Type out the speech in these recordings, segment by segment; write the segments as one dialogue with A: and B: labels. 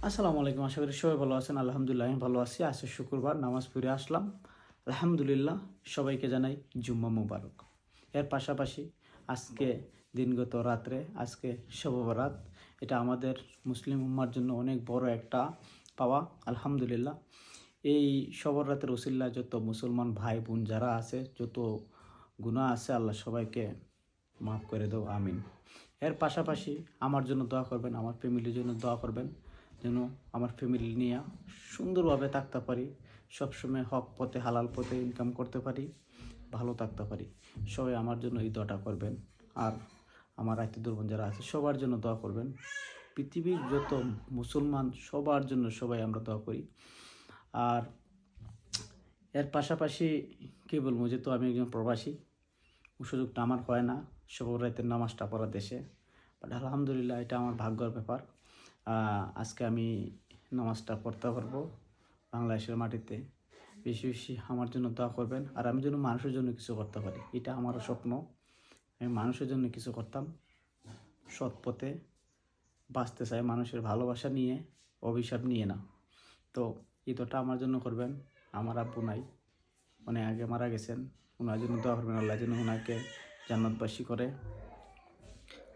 A: আসসালামু আলাইকুম। আশা করি সবাই ভালো আছেন। আলহামদুলিল্লাহ আমি ভালো আছি। আজকে শুক্রবার নামাজ পড়ে আসলাম। আলহামদুলিল্লাহ সবাইকে জানাই জুম্মা মুবারক। এর পাশাপাশি আজকে দিনগত রাত্রে আজকে শবে বরাত। এটা আমাদের মুসলিম উম্মার জন্য অনেক বড় একটা পাওয়া। আলহামদুলিল্লাহ এই শবে বরাতের উসিলায় যত মুসলমান ভাই বোন যারা আছে, যত গুনাহ আছে আল্লাহ সবাইকে মাফ করে দাও, আমিন। এর পাশাপাশি আমার জন্য দোয়া করবেন, আমার ফ্যামিলির জন্য দোয়া করবেন, যেন আমার ফ্যামিলি নিয়ে সুন্দরভাবে থাকতে পারি, সবসময় হক পথে হালাল পথে ইনকাম করতে পারি, ভালো থাকতে পারি। সবাই আমার জন্য এই দোয়াটা করবেন। আর আমার আত্মীয় যারা আছে সবার জন্য দোয়া করবেন। পৃথিবীর যত মুসলমান সবার জন্য সবাই আমরা দোয়া করি। আর এর পাশাপাশি কী বলবো, যেহেতু আমি একজন প্রবাসী, সুযোগটা আমার হয় না শবে বরাতের নামাজটা পড়া দেশে। বাট আলহামদুলিল্লাহ এটা আমার ভাগ্যের ব্যাপার। আজকে আমি নামাজটা পড়তে পারবো বাংলাদেশের মাটিতে। বেশি বেশি আমার জন্য দোয়া করবেন। আর আমি যেন মানুষের জন্য কিছু করতে পারি, এটা আমারও স্বপ্ন। আমি মানুষের জন্য কিছু করতাম, সৎ পথে বাঁচতে চাই, মানুষের ভালোবাসা নিয়ে, অভিশাপ নিয়ে না। তো ঈদটা আমার জন্য করবেন। আমার আব্বু নাই, অনেক আগে মারা গেছেন, ওনার জন্য দোয়া করবেন আল্লাহ যেন ওনাকে জান্নাতবাসী করে।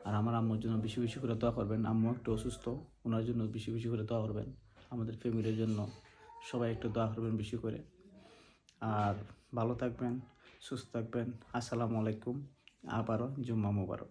A: আর আমার আম্মুর জন্য বেশি বেশি করে দোয়া করবেন। আম্মু একটু অসুস্থ, ওনার জন্য বেশি বেশি করে দোয়া করবেন। আমাদের ফ্যামিলির জন্য সবাই একটু দোয়া করবেন বেশি করে। আর ভালো থাকবেন, সুস্থ থাকবেন। আসসালামু আলাইকুম। আবারও জুম্মা মুবারক।